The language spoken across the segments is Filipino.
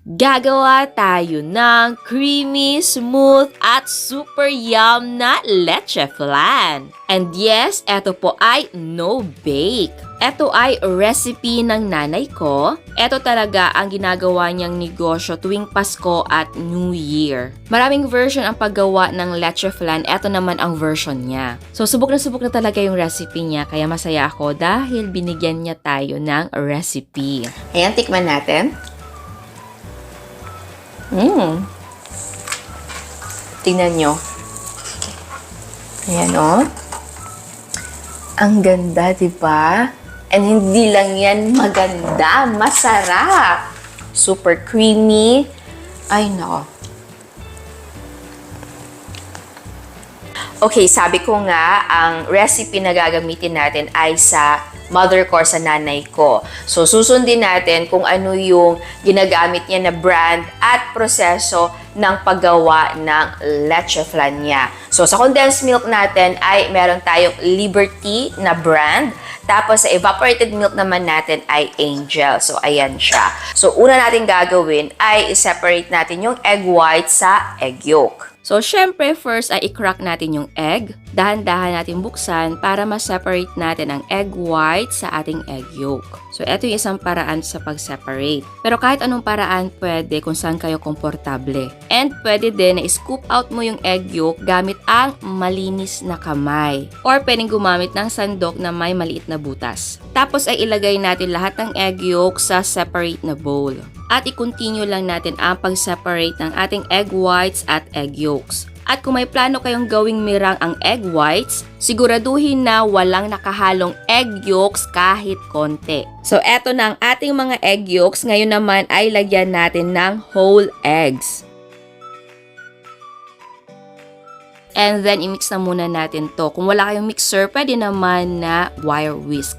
Gagawa tayo ng creamy, smooth at super yum na leche flan. And yes, eto po ay no bake. Eto ay recipe ng nanay ko. Eto talaga ang ginagawa niyang negosyo tuwing Pasko at New Year. Maraming version ang paggawa ng leche flan. Eto naman ang version niya. So subok na talaga yung recipe niya. Kaya masaya ako dahil binigyan niya tayo ng recipe. Ayan, tikman natin. Tingnan nyo. Ayan, oh. Ang ganda, diba? And hindi lang yan maganda, masarap. Super creamy. Ay, no. Okay, sabi ko nga, ang recipe na gagamitin natin ay sa mother ko, sa nanay ko. So, susundin natin kung ano yung ginagamit niya na brand at proseso ng paggawa ng leche flan niya. So, sa condensed milk natin ay meron tayong Liberty na brand. Tapos, sa evaporated milk naman natin ay Angel. So, ayan siya. So, una natin gagawin ay i-separate natin yung egg white sa egg yolk. So, syempre, first ay i-crack natin yung egg. Dahan-dahan natin buksan para ma-separate natin ang egg white sa ating egg yolk. So, ito yung isang paraan sa pag-separate. Pero kahit anong paraan pwede kung saan kayo komportable. And pwede din na scoop out mo yung egg yolk gamit ang malinis na kamay. Or pwedeng gumamit ng sandok na may maliit na butas. Tapos ay ilagay natin lahat ng egg yolk sa separate na bowl. At i-continue lang natin ang pag-separate ng ating egg whites at egg yolks. At kung may plano kayong gawing mirang ang egg whites, siguraduhin na walang nakahalong egg yolks kahit konti. So, eto na ang ating mga egg yolks. Ngayon naman ay lagyan natin ng whole eggs. And then, i-mix na muna natin to. Kung wala kayong mixer, pwede naman na wire whisk.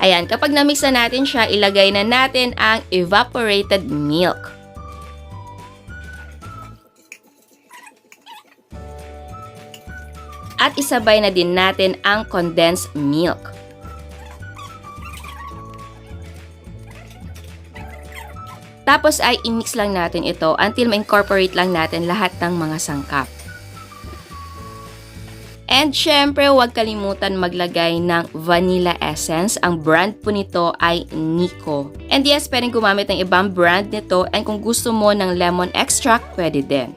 Ayan, kapag na-mix na natin siya, ilagay na natin ang evaporated milk. At isabay na din natin ang condensed milk. Tapos ay i-mix lang natin ito until ma-incorporate lang natin lahat ng mga sangkap. And syempre, huwag kalimutan maglagay ng vanilla essence. Ang brand po nito ay Nico. And yes, pwedeng gumamit ng ibang brand nito. And kung gusto mo ng lemon extract, pwede din.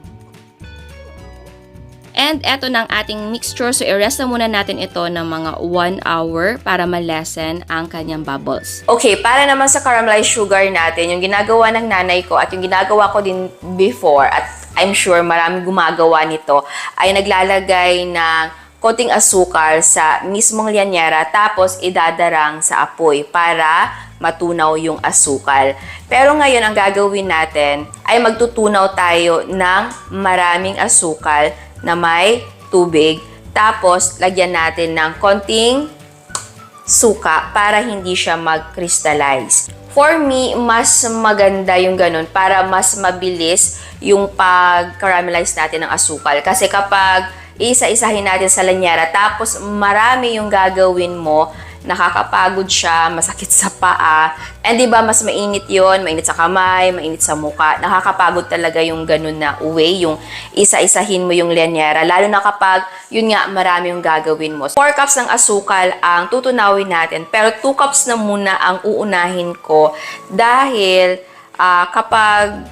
And eto na ang ating mixture. So, i-rest na muna natin ito ng mga 1 hour para ma-lessen ang kanyang bubbles. Okay, para naman sa caramelized sugar natin, yung ginagawa ng nanay ko at yung ginagawa ko din before, at I'm sure maraming gumagawa nito, ay naglalagay ng konting asukal sa mismong lianyera tapos idadarang sa apoy para matunaw yung asukal. Pero ngayon ang gagawin natin ay magtutunaw tayo ng maraming asukal na may tubig. Tapos lagyan natin ng konting suka para hindi siya mag-crystallize. For me, mas maganda yung ganun para mas mabilis yung pag-caramelize natin ng asukal. Kasi kapag isa-isahin natin sa lanyera, tapos marami yung gagawin mo, nakakapagod siya, masakit sa paa. And diba, mas mainit yon, mainit sa kamay, mainit sa muka. Nakakapagod talaga yung ganun na way, yung isa-isahin mo yung lanyera. Lalo na kapag, yun nga, marami yung gagawin mo. 4 cups ng asukal ang tutunawin natin, pero 2 cups na muna ang uunahin ko dahil kapag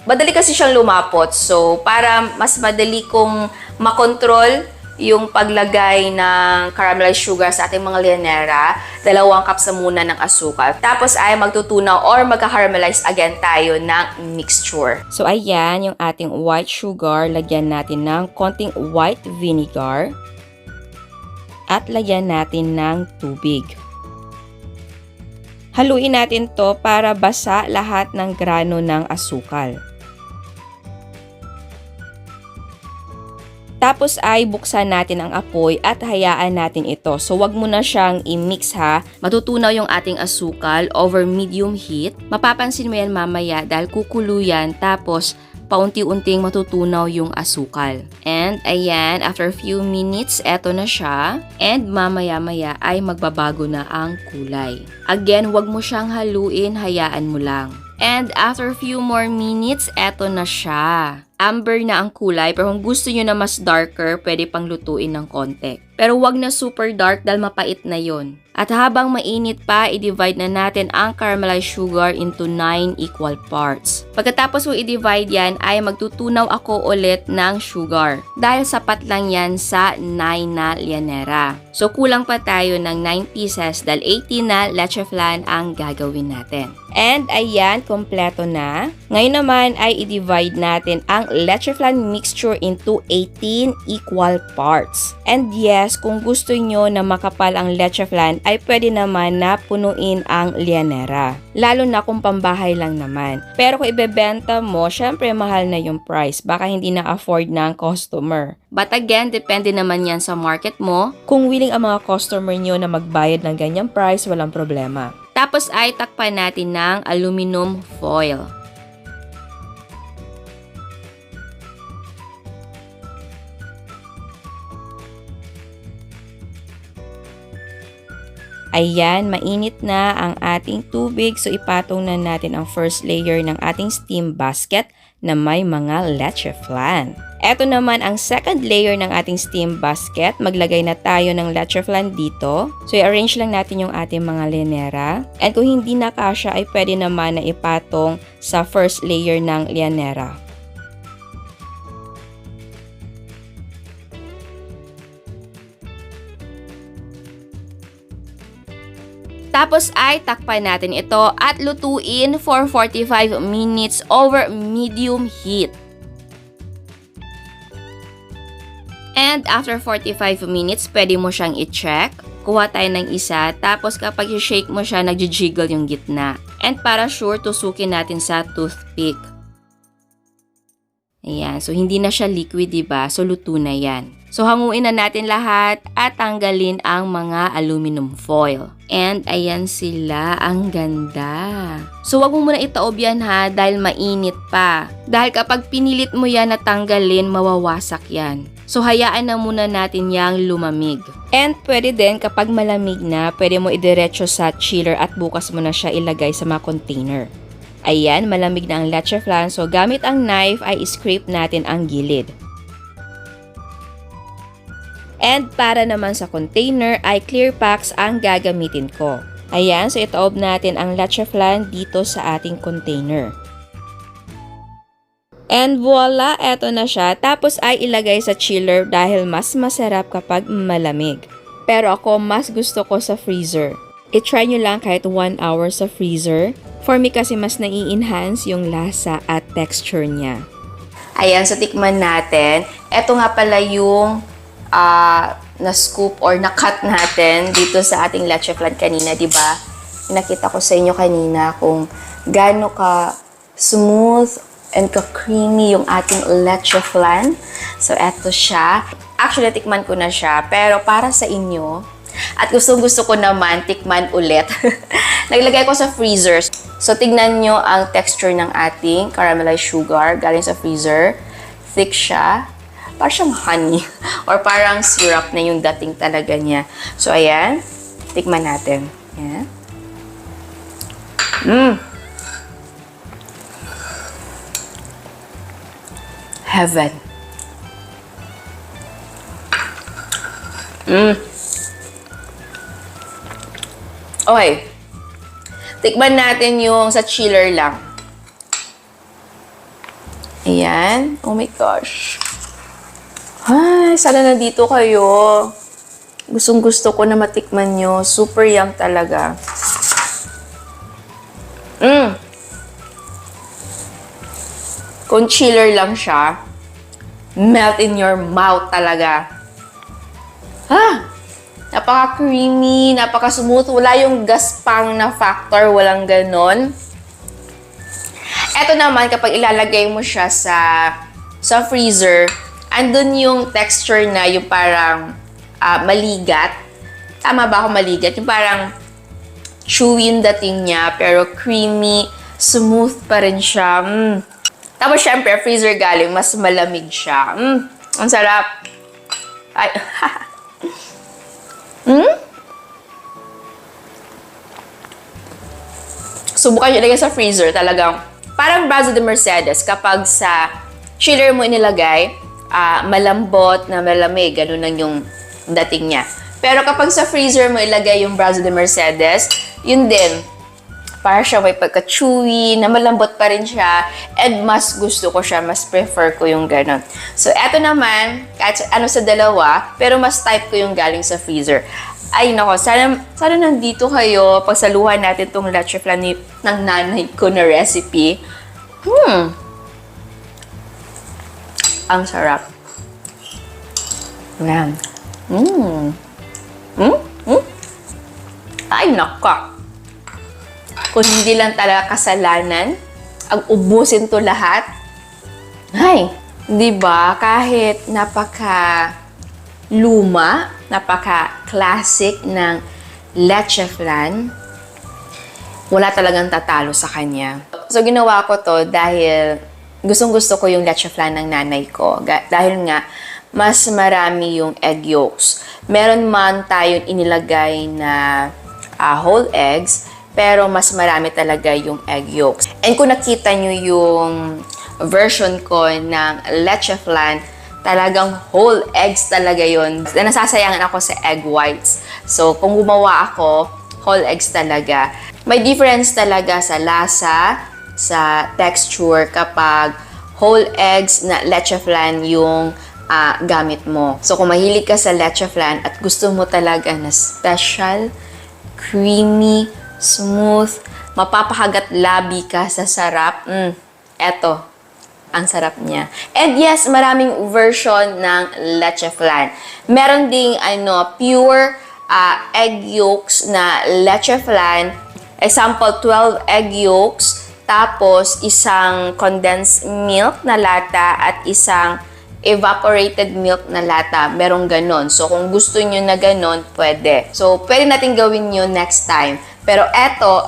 madali kasi siyang lumapot. So, para mas madali kong makontrol yung paglagay ng caramelized sugar sa ating mga lianera, 2 cups na muna ng asukal. Tapos ay magtutunaw or magka-caramelize again tayo ng mixture. So, ayan yung ating white sugar. Lagyan natin ng konting white vinegar. At lagyan natin ng tubig. Haluin natin to para basa lahat ng grano ng asukal. Tapos ay buksan natin ang apoy at hayaan natin ito. So wag mo na siyang i-mix ha. Matutunaw yung ating asukal over medium heat. Mapapansin mo yan mamaya dahil kukulo yan. Tapos paunti-unting matutunaw yung asukal. And ayan, after a few minutes, eto na siya. And mamaya-maya ay magbabago na ang kulay. Again, wag mo siyang haluin, hayaan mo lang. And after a few more minutes, eto na siya. Amber na ang kulay, pero kung gusto nyo na mas darker, pwede pang lutuin ng konti. Pero wag na super dark dahil mapait na yon. At habang mainit pa, i-divide na natin ang caramelized sugar into 9 equal parts. Pagkatapos mo i-divide yan, ay magtutunaw ako ulit ng sugar. Dahil sapat lang yan sa 9 na llanera. So kulang pa tayo ng 9 pieces dahil 18 na leche flan ang gagawin natin. And ayan, kompleto na. Ngayon naman ay i-divide natin ang leche flan mixture into 18 equal parts. And yes, kung gusto nyo na makapal ang leche flan, ay pwede naman na punuin ang llanera. Lalo na kung pambahay lang naman. Pero kung ibebenta mo, syempre mahal na yung price. Baka hindi na-afford ng customer. But again, depende naman yan sa market mo. Kung willing ang mga customer nyo na magbayad ng ganyang price, walang problema. Tapos ay takpan natin ng aluminum foil. Ayan, mainit na ang ating tubig. So, ipatong na natin ang first layer ng ating steam basket na may mga leche flan. Ito naman ang second layer ng ating steam basket. Maglagay na tayo ng leche flan dito. So, i-arrange lang natin yung ating mga llanera. And kung hindi na kasya, ay pwede naman na ipatong sa first layer ng llanera. Tapos ay takpan natin ito at lutuin for 45 minutes over medium heat. And after 45 minutes, pwede mo siyang i-check. Kuha tayo ng isa, tapos kapag i-shake mo siya, nag-jiggle yung gitna. And para sure, tusukin natin sa toothpick. Ayan, so hindi na siya liquid, diba? So luto na yan. So hanguin na natin lahat at tanggalin ang mga aluminum foil. And ayan sila, ang ganda. So wag mo muna itaob yan ha, dahil mainit pa. Dahil kapag pinilit mo yan na tanggalin, mawawasak yan. So hayaan na muna natin yang lumamig. And pwede din kapag malamig na, pwede mo idiretso sa chiller at bukas mo na siya ilagay sa mga container. Ayan, malamig na ang leche flan. So gamit ang knife ay scrape natin ang gilid. And para naman sa container ay clear packs ang gagamitin ko. Ayan, so itaob natin ang leche flan dito sa ating container. And voila, eto na siya. Tapos ay ilagay sa chiller dahil mas masarap kapag malamig. Pero ako, mas gusto ko sa freezer. I-try nyo lang kahit 1 hour sa freezer. For me kasi mas nai-enhance yung lasa at texture niya. Ayan, so tikman natin. Ito nga pala yung na-scoop or na-cut natin dito sa ating leche flan kanina, di ba? Nakita ko sa inyo kanina kung gaano ka smooth and ka-creamy yung ating leche flan. So, eto siya. Actually, tikman ko na siya. Pero para sa inyo, at gusto ko naman tikman ulit. Naglagay ko sa freezer. So, tignan nyo ang texture ng ating caramelized sugar galing sa freezer. Thick siya. Parang siyang honey or parang syrup na yung dating talaga niya. So, ayan. Tikman natin. Ayan. Heaven. Okay. Tikman natin yung sa chiller lang. Ayan. Oh my gosh. Ay, sana nandito kayo. Gustong-gusto ko na matikman nyo. Super yum talaga. Kung chiller lang siya, melt in your mouth talaga. Napaka-creamy, napaka-smooth. Wala yung gaspang na factor, walang ganon. Eto naman, kapag ilalagay mo siya sa freezer, andun yung texture na yung parang maligat. Tama ba ako maligat? Yung parang chewy yung dating niya, pero creamy, smooth pa rin siya. Tapos, syempre, freezer galing, mas malamig siya. Ang sarap. Ay, Subukan nyo ilagay sa freezer, talagang parang Brazo de Mercedes kapag sa chiller mo inilagay, malambot na malamig, ganun lang yung dating niya. Pero kapag sa freezer mo ilagay yung Brazo de Mercedes, yun din, para siya may pagka-chewy, na malambot pa rin siya, and mas gusto ko siya, mas prefer ko yung ganun. So, eto naman, kahit ano sa dalawa, pero mas type ko yung galing sa freezer. Ay, nako, sana nandito kayo pagsaluhan natin tong leche flan ng nanay ko na recipe. Ang sarap. Yan. Ay, nako. Kung hindi lang talaga kasalanan, ang ubusin to lahat. Ay, di ba? Kahit napaka-luma, napaka-classic ng leche flan, wala talagang tatalo sa kanya. So, ginawa ko to dahil gustong-gusto ko yung leche flan ng nanay ko. Dahil nga, mas marami yung egg yolks. Meron man tayong inilagay na whole eggs, pero mas marami talaga yung egg yolks. And kung nakita nyo yung version ko ng leche flan, talagang whole eggs talaga yun. Nasasayangan ako sa egg whites. So, kung gumawa ako, whole eggs talaga. May difference talaga sa lasa, sa texture kapag whole eggs na leche flan yung gamit mo. So, kung mahilig ka sa leche flan at gusto mo talaga na special, creamy, smooth, mapapahagat labi ka sa sarap, eto, ang sarap niya. And yes, maraming version ng leche flan. Meron ding pure egg yolks na leche flan. Example, 12 egg yolks, tapos isang condensed milk na lata at isang evaporated milk na lata. Merong ganon. So, kung gusto nyo na ganon, pwede. So, pwede natin gawin nyo next time. Pero eto,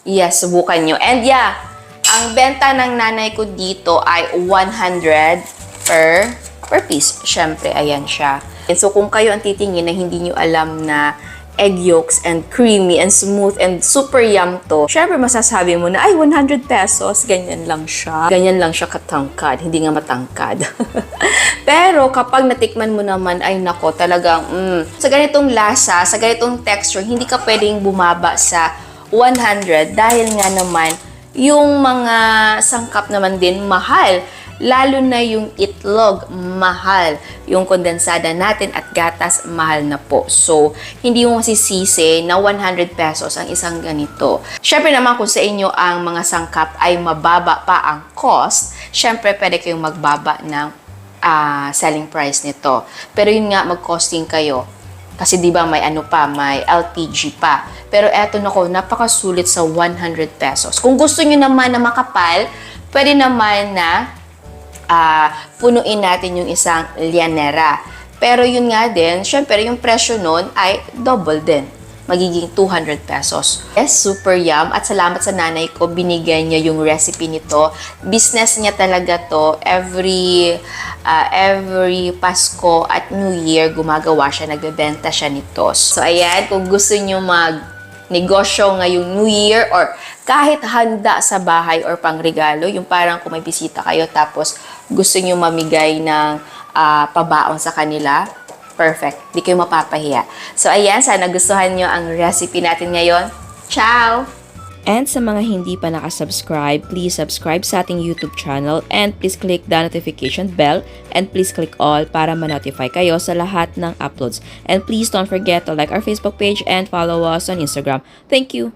yes, subukan nyo. And yeah, ang benta ng nanay ko dito ay 100 per piece. Siyempre, ayan siya. And so, kung kayo ang titingin na hindi nyo alam na egg yolks and creamy and smooth and super yum to, syempre masasabi mo na, ay, 100 pesos, ganyan lang siya. Ganyan lang siya katangkad, hindi nga matangkad. Pero kapag natikman mo naman, ay nako, talagang, sa ganitong lasa, sa ganitong texture, hindi ka pwedeng bumaba sa 100 dahil nga naman, yung mga sangkap naman din mahal. Lalo na yung itlog, mahal. Yung kondensada natin at gatas, mahal na po. So, hindi mo masisisi na 100 pesos ang isang ganito. Syempre naman kung sa inyo ang mga sangkap ay mababa pa ang cost, syempre pwede kayong magbaba ng selling price nito. Pero yun nga, mag-costing kayo. Kasi di ba may may LPG pa. Pero eto nako, napakasulit sa 100 pesos. Kung gusto nyo naman na makapal, pwede naman na punuin natin yung isang lianera. Pero yun nga din, syempre yung presyo nun ay double din. Magiging 200 pesos. Yes, super yum. At salamat sa nanay ko, binigay niya yung recipe nito. Business niya talaga to. Every Pasko at New Year, gumagawa siya, nagbebenta siya nito. So ayan, kung gusto niyo negosyo ngayong New Year or kahit handa sa bahay or pangregalo, yung parang kung may bisita kayo tapos gusto nyo mamigay ng pabaon sa kanila, perfect. Di kayo mapapahiya. So ayan, sana gustuhan nyo ang recipe natin ngayon. Ciao! And sa mga hindi pa nakasubscribe, please subscribe sa ating YouTube channel and please click the notification bell and please click all para ma-notify kayo sa lahat ng uploads. And please don't forget to like our Facebook page and follow us on Instagram. Thank you!